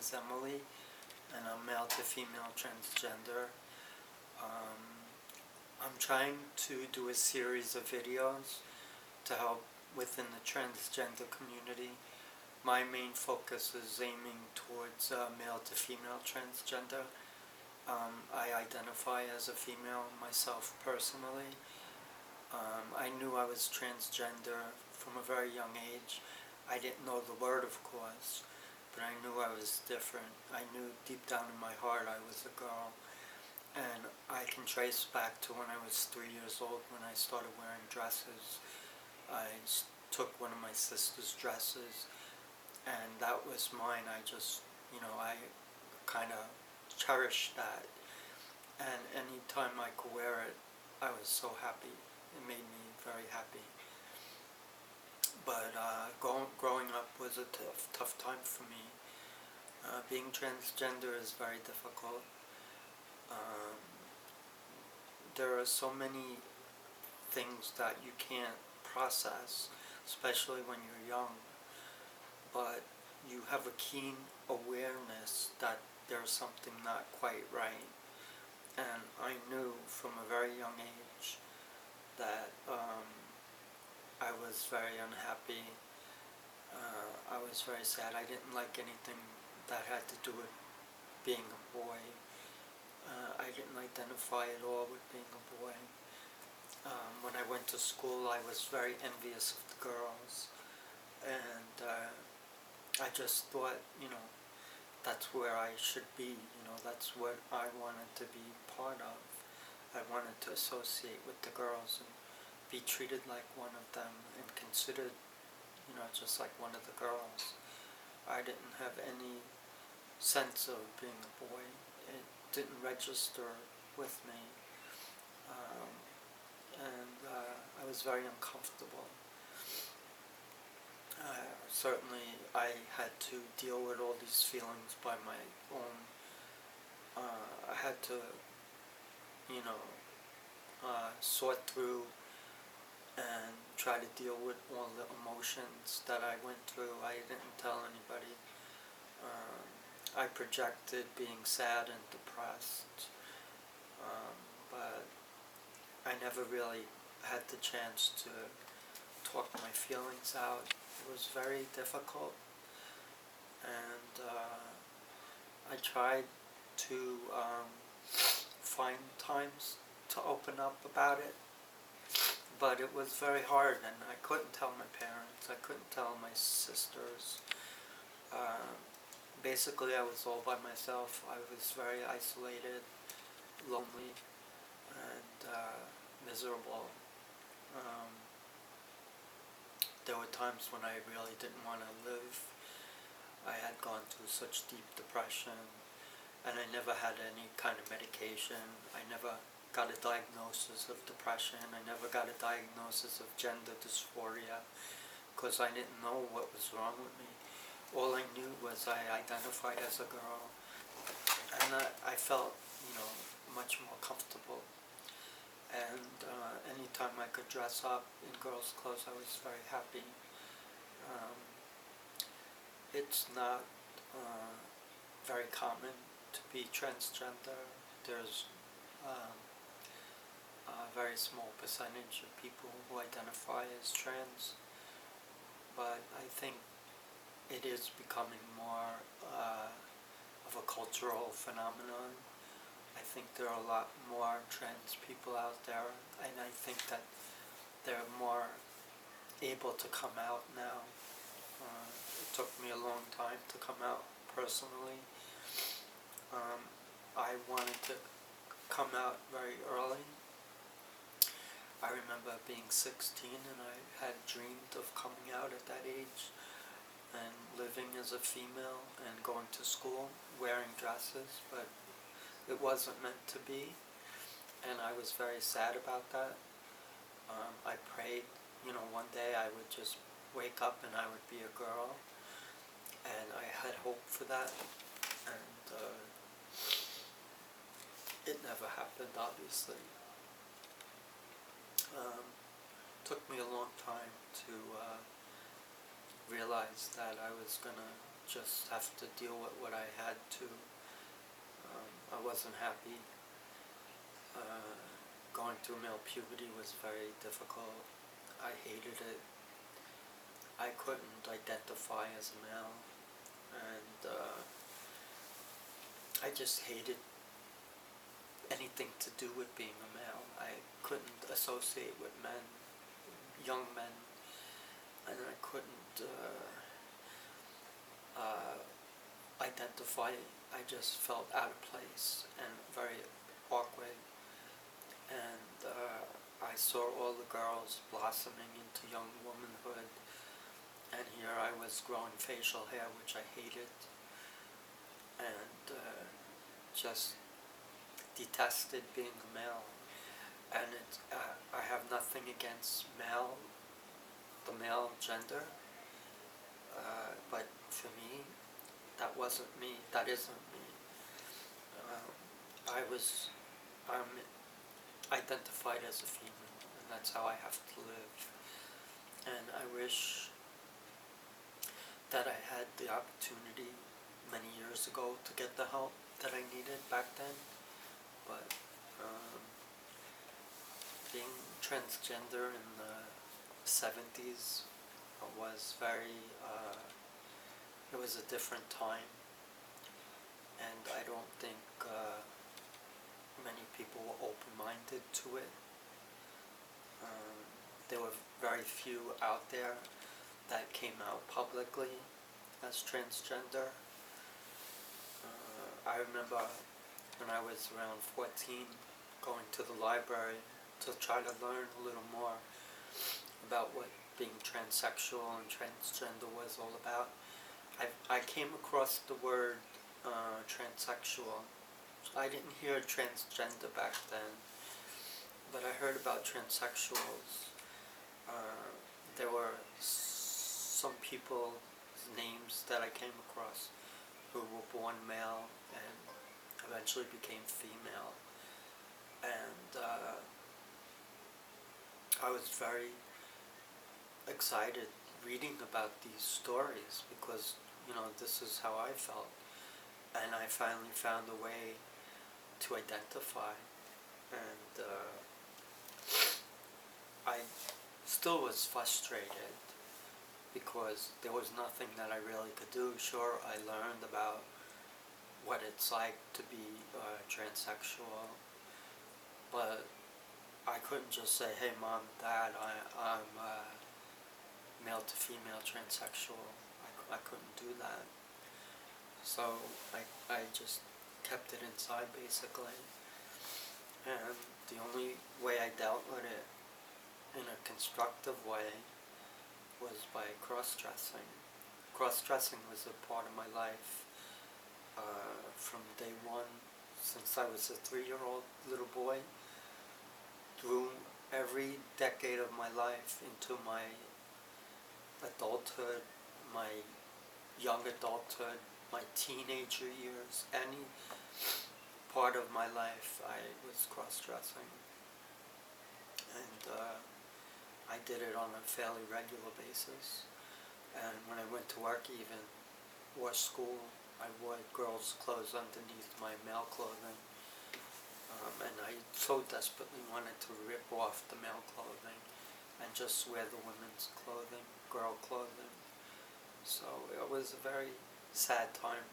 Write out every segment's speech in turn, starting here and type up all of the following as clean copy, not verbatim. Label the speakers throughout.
Speaker 1: is Emily, and I'm male to female transgender. I'm trying to do a series of videos to help within the transgender community. My main focus is aiming towards male to female transgender. I identify as a female myself personally. I knew I was transgender from a very young age. I didn't know the word, of course, but I knew I was different. I knew deep down in my heart I was a girl. And I can trace back to when I was 3 years old when I started wearing dresses. I took one of my sister's dresses, and that was mine. I just, I kind of cherished that. And any time I could wear it, I was so happy. It made me very happy. But growing up was a tough time for me. Being transgender is very difficult. There are so many things that you can't process, especially when you're young. But you have a keen awareness that there's something not quite right. And I knew from a very young age that I was very unhappy. I was very sad. I didn't like anything that had to do with being a boy. I didn't identify at all with being a boy. When I went to school, I was very envious of the girls. And I just thought, that's where I should be. That's what I wanted to be part of. I wanted to associate with the girls and be treated like one of them and considered, just like one of the girls. I didn't have any sense of being a boy. It didn't register with me. I was very uncomfortable. Certainly I had to deal with all these feelings by my own. I had to, sort through and try to deal with all the emotions that I went through. I didn't tell anybody. I projected being sad and depressed, but I never really had the chance to talk my feelings out. It was very difficult, and I tried to find times to open up about it, but it was very hard, and I couldn't tell my parents, I couldn't tell my sisters. Basically, I was all by myself. I was very isolated, lonely, and miserable. There were times when I really didn't want to live. I had gone through such deep depression, and I never had any kind of medication. I never got a diagnosis of depression. I never got a diagnosis of gender dysphoria, because I didn't know what was wrong with me. All I knew was I identified as a girl, and I felt, much more comfortable. And anytime I could dress up in girls' clothes, I was very happy. It's not very common to be transgender. There's a very small percentage of people who identify as trans, but I think it is becoming more of a cultural phenomenon. I think there are a lot more trans people out there, and I think that they're more able to come out now. It took me a long time to come out personally. I wanted to come out very early. I remember being 16, and I had dreamed of coming out at that age and living as a female and going to school wearing dresses, but it wasn't meant to be, and I was very sad about that. I prayed, one day I would just wake up and I would be a girl, and I had hope for that, and it never happened, obviously. Took me a long time to realize that I was gonna just have to deal with what I had to. I wasn't happy. Going through male puberty was very difficult. I hated it. I couldn't identify as a male, and I just hated anything to do with being a male. I couldn't associate with men, young men, and I couldn't identify. I just felt out of place and very awkward, and I saw all the girls blossoming into young womanhood, and here I was growing facial hair, which I hated, and just detested being a male. And I have nothing against the male gender, but for me, that wasn't me. That isn't me. I'm identified as a female, and that's how I have to live. And I wish that I had the opportunity many years ago to get the help that I needed back then, but being transgender in the 70s was it was a different time, and I don't think many people were open-minded to it. There were very few out there that came out publicly as transgender. I remember when I was around 14 going to the library to try to learn a little more about what being transsexual and transgender was all about. I came across the word transsexual. I didn't hear transgender back then, but I heard about transsexuals. There were some people's names that I came across who were born male and eventually became female. And I was very excited reading about these stories because, this is how I felt. And I finally found a way to identify. And I still was frustrated because there was nothing that I really could do. Sure, I learned about what it's like to be transsexual, but I couldn't just say, hey mom, dad, I'm male to female transsexual. I couldn't do that. So I just kept it inside basically. And the only way I dealt with it in a constructive way was by cross-dressing. Cross-dressing was a part of my life from day one, since I was a 3-year-old little boy, through every decade of my life into my adulthood, my young adulthood, my teenager years, any part of my life I was cross-dressing. And I did it on a fairly regular basis. And when I went to work even, or school, I wore girls' clothes underneath my male clothing. And I so desperately wanted to rip off the male clothing and just wear the women's clothing, girl clothing. So it was a very sad time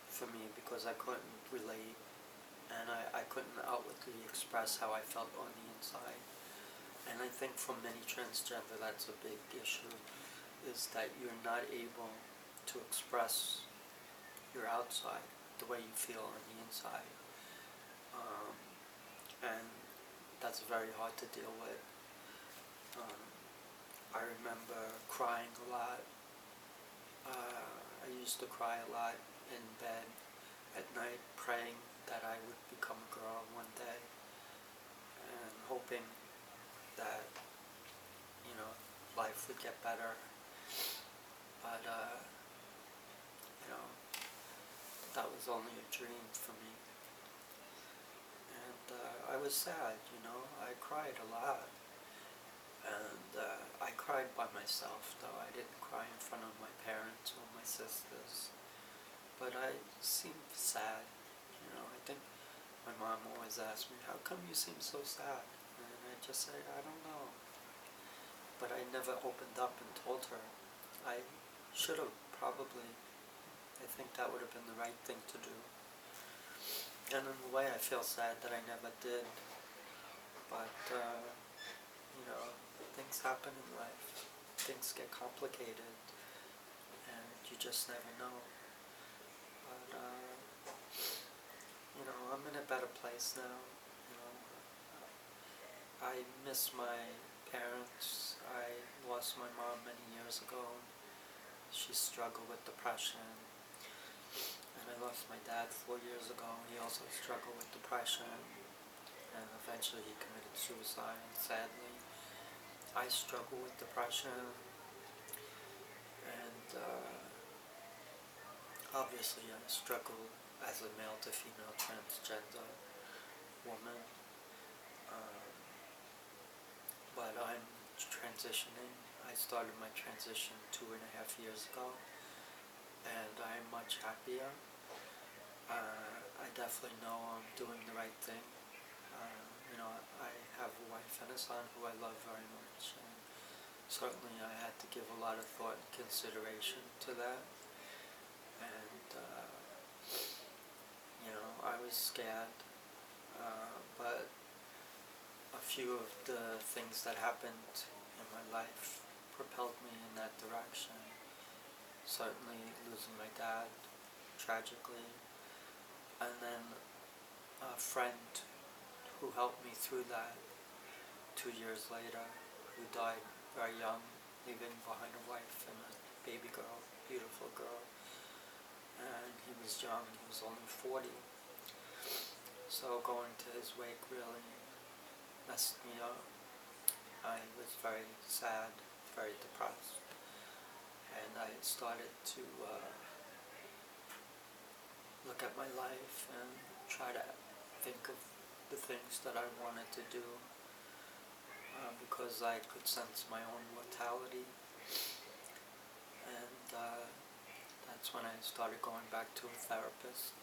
Speaker 1: for me because I couldn't relate, and I couldn't outwardly express how I felt on the inside. And I think for many transgender that's a big issue, is that you're not able to express your outside the way you feel on the inside. And that's very hard to deal with. I remember crying a lot. I used to cry a lot in bed at night, praying that I would become a girl one day, and hoping that, life would get better. But, that was only a dream for me. And I was sad, I cried a lot. And I cried by myself, though. I didn't cry in front of my parents or my sisters. But I seemed sad. I think my mom always asked me, how come you seem so sad? And I just say, I don't know. But I never opened up and told her. I should have, probably. I think that would have been the right thing to do. And in a way I feel sad that I never did. But, things happen in life. Things get complicated. And you just never know. But, I'm in a better place now. I miss my parents. I lost my mom many years ago. She struggled with depression. And I lost my dad 4 years ago. He also struggled with depression. And eventually he committed suicide, sadly. I struggle with depression. And obviously I struggle as a male to female transgender woman. But I'm transitioning. I started my transition 2.5 years ago, and I'm much happier. I definitely know I'm doing the right thing. I have a wife and a son who I love very much, and certainly I had to give a lot of thought and consideration to that. And I was scared, but a few of the things that happened in my life propelled me in that direction. Certainly losing my dad, tragically, and then a friend who helped me through that 2 years later, who died very young, leaving behind a wife and a baby girl, beautiful girl. And he was young, he was only 40. So going to his wake really messed me up. I was very sad, very depressed. And I started to look at my life and try to think of the things that I wanted to do, because I could sense my own mortality. And that's when I started going back to a therapist.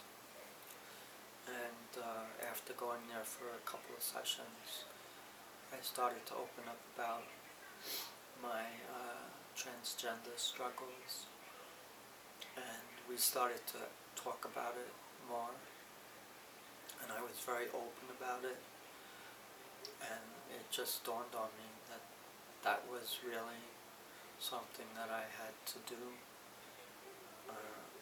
Speaker 1: And after going there for a couple of sessions, I started to open up about my transgender struggles. And we started to talk about it more. And I was very open about it. And it just dawned on me that that was really something that I had to do.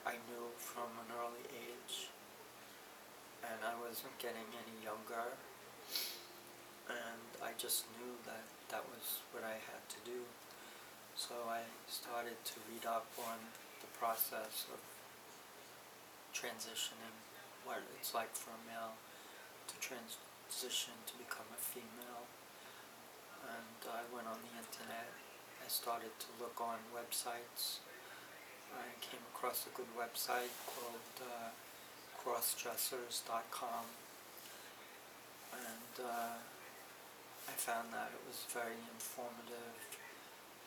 Speaker 1: I knew from an early age, and I wasn't getting any younger, and I just knew that that was what I had to do. So I started to read up on the process of transitioning, what it's like for a male to transition to become a female. And I went on the internet. I started to look on websites. I came across a good website called crossdressers.com, and I found that it was very informative.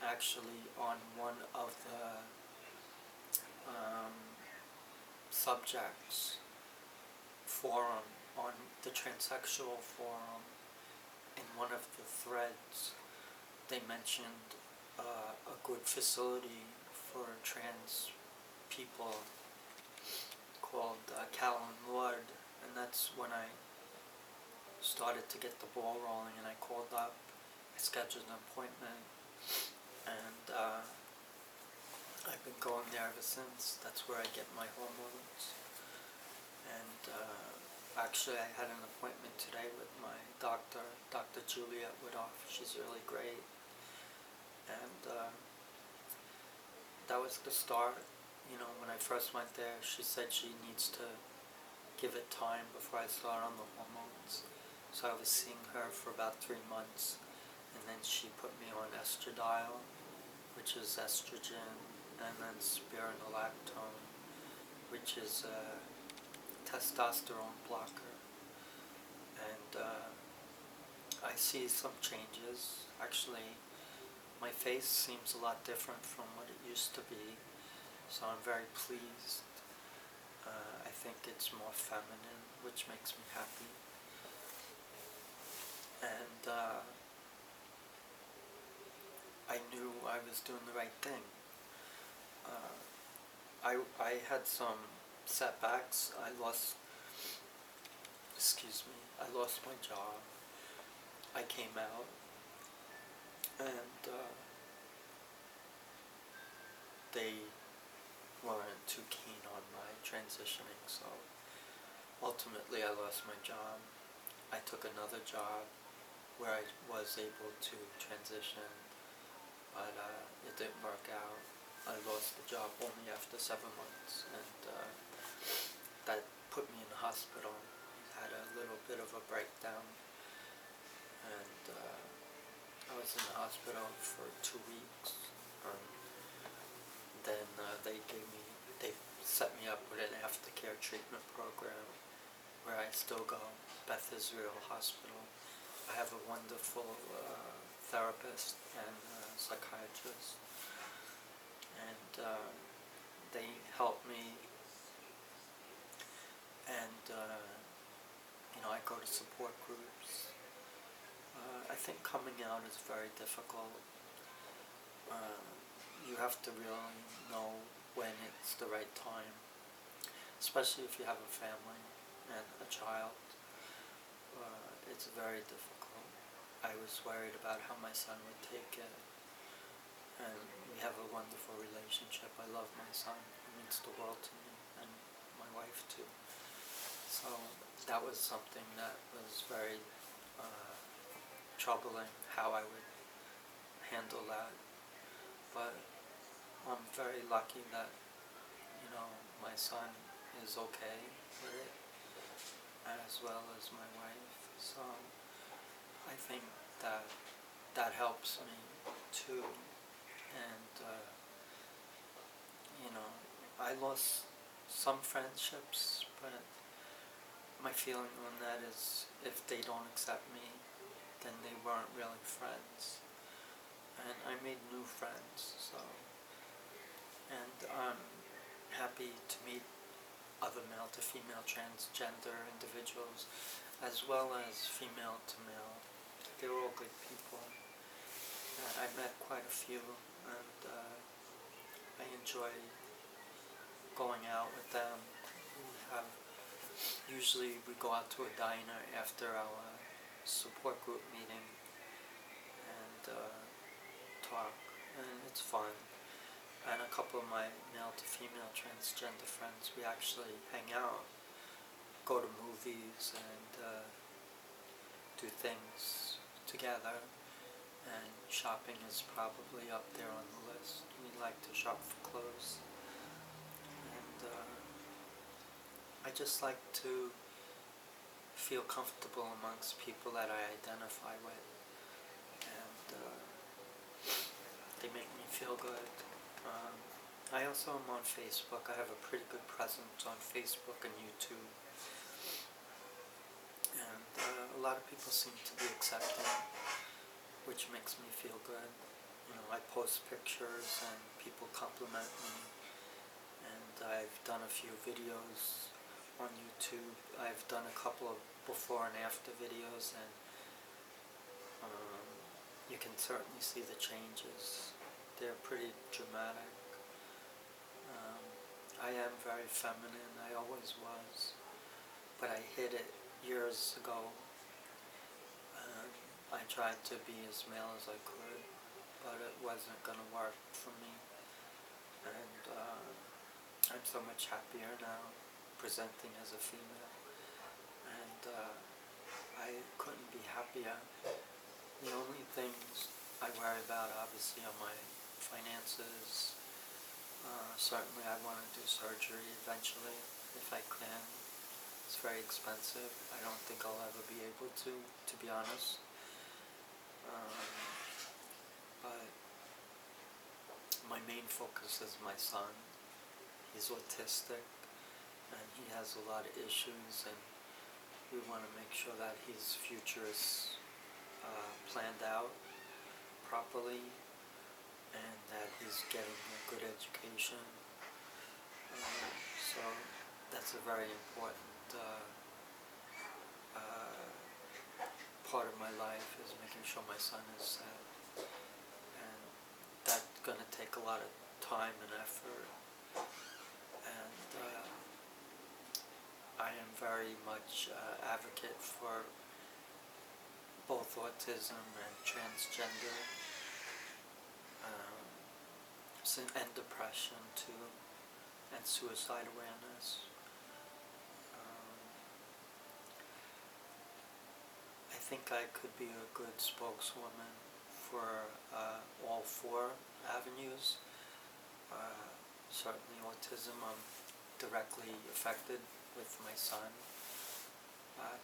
Speaker 1: Actually, on one of the subjects forum, on the transsexual forum, in one of the threads, they mentioned a good facility for trans people called Callan Ward, and that's when I started to get the ball rolling, and I called up, I scheduled an appointment, and I've been going there ever since. That's where I get my hormones. And actually I had an appointment today with my doctor, Dr. Juliet Woodhoff. She's really great. And that was the start. When I first went there, she said she needs to give it time before I start on the hormones. So I was seeing her for about 3 months, and then she put me on estradiol, which is estrogen, and then spironolactone, which is a testosterone blocker. And I see some changes. Actually, my face seems a lot different from what it used to be, so I'm very pleased. I think it's more feminine, which makes me happy. And I knew I was doing the right thing. I had some setbacks. I lost my job. I came out, and they weren't too keen on my transitioning, so ultimately I lost my job. I took another job where I was able to transition, but it didn't work out. I lost the job only after 7 months, and that put me in the hospital. I had a little bit of a breakdown, and I was in the hospital for 2 weeks. Then they set me up with an aftercare treatment program where I still go, Beth Israel Hospital. I have a wonderful therapist and psychiatrist, and they help me, and I go to support groups. I think coming out is very difficult. You have to really know when it's the right time, especially if you have a family and a child. It's very difficult. I was worried about how my son would take it, and we have a wonderful relationship. I love my son. He means the world to me, and my wife too. So that was something that was very troubling, how I would handle that. But I'm very lucky that, my son is okay with it, as well as my wife. So I think that helps me too. And I lost some friendships, but my feeling on that is if they don't accept me, then they weren't really friends. And I made new friends, and I'm happy to meet other male to female transgender individuals, as well as female to male. They're all good people. And I met quite a few, and I enjoy going out with them. Usually we go out to a diner after our support group meeting and talk, and it's fun. And a couple of my male to female transgender friends, we actually hang out, go to movies, and do things together. And shopping is probably up there on the list. We like to shop for clothes, and I just like to feel comfortable amongst people that I identify with, and they make me feel good. I also am on Facebook. I have a pretty good presence on Facebook and YouTube, and a lot of people seem to be accepting, which makes me feel good. I post pictures and people compliment me, and I've done a few videos on YouTube. I've done a couple of before and after videos, and you can certainly see the changes. They're pretty dramatic. I am very feminine. I always was, but I hid it years ago. I tried to be as male as I could, but it wasn't going to work for me. And I'm so much happier now presenting as a female, and I couldn't be happier. The only things I worry about obviously are my finances. Certainly I want to do surgery eventually if I can. It's very expensive. I don't think I'll ever be able to be honest. But my main focus is my son. He's autistic, and he has a lot of issues, and we want to make sure that his future is planned out properly, and that he's getting a good education. So that's a very important part of my life, is making sure my son is set. And that's going to take a lot of time and effort. And I am very much advocate for both autism and transgender, and depression too, and suicide awareness. I think I could be a good spokeswoman for all four avenues. Certainly autism, I'm directly affected with my son.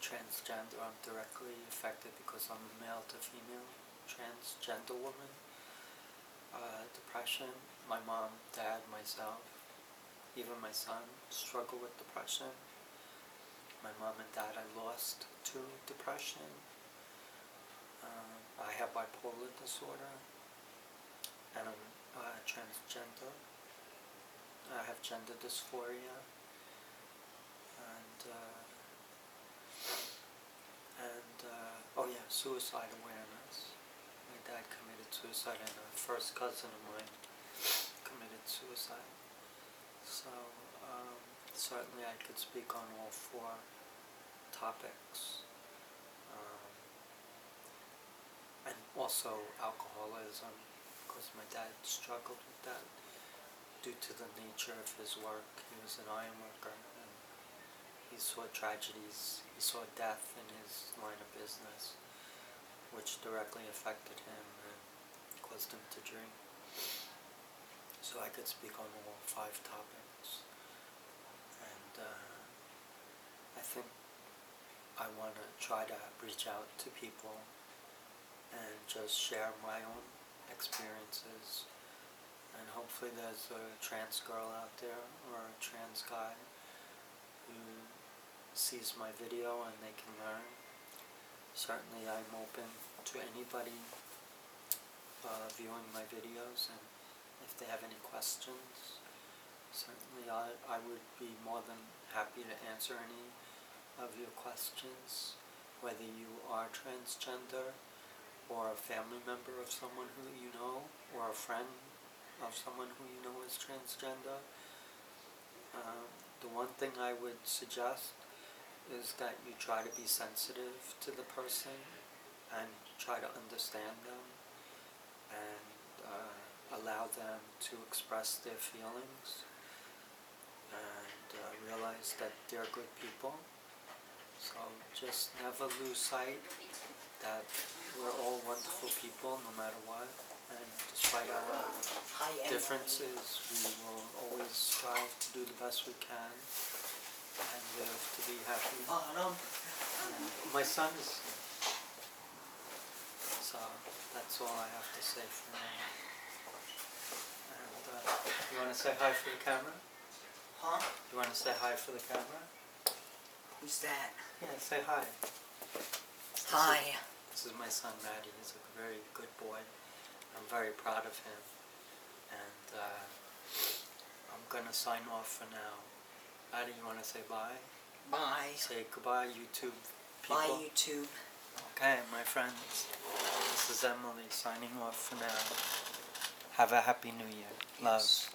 Speaker 1: Transgender, I'm directly affected because I'm a male to female transgender woman. Depression, my mom, dad, myself, even my son struggle with depression. My mom and dad I lost to depression. I have bipolar disorder, and I'm transgender. I have gender dysphoria, and oh yeah, suicide awareness. My dad committed suicide, and a first cousin of mine committed suicide. So certainly I could speak on all four topics. And also alcoholism, because my dad struggled with that due to the nature of his work. He was an iron worker, and he saw tragedies, he saw death in his line of business, which directly affected him and caused him to drink. So I could speak on all five topics. And I think I want to try to reach out to people and just share my own experiences. And hopefully there's a trans girl out there, or a trans guy, who sees my video and they can learn. Certainly I'm open to anybody viewing my videos, and if they have any questions, certainly I would be more than happy to answer any of your questions, whether you are transgender, or a family member of someone who you know, or a friend of someone who you know is transgender. The one thing I would suggest is that you try to be sensitive to the person and try to understand them and allow them to express their feelings, and realize that they're good people. So just never lose sight that we're all wonderful people no matter what, and despite our differences, we will always strive to do the best we can and live to be happy. My son is here. So that's all I have to say for now. And you want to say hi for the camera?
Speaker 2: Huh?
Speaker 1: You want to say hi for the camera?
Speaker 2: Who's that?
Speaker 1: Yeah, say hi.
Speaker 2: Hi.
Speaker 1: This is my son, Maddie. He's a very good boy. I'm very proud of him. And I'm going to sign off for now. Maddie, you want to say bye?
Speaker 2: Bye.
Speaker 1: Say goodbye, YouTube people.
Speaker 2: Bye, YouTube.
Speaker 1: Okay, my friends. This is Emily signing off for now. Have a happy new year. Love.
Speaker 2: Yes.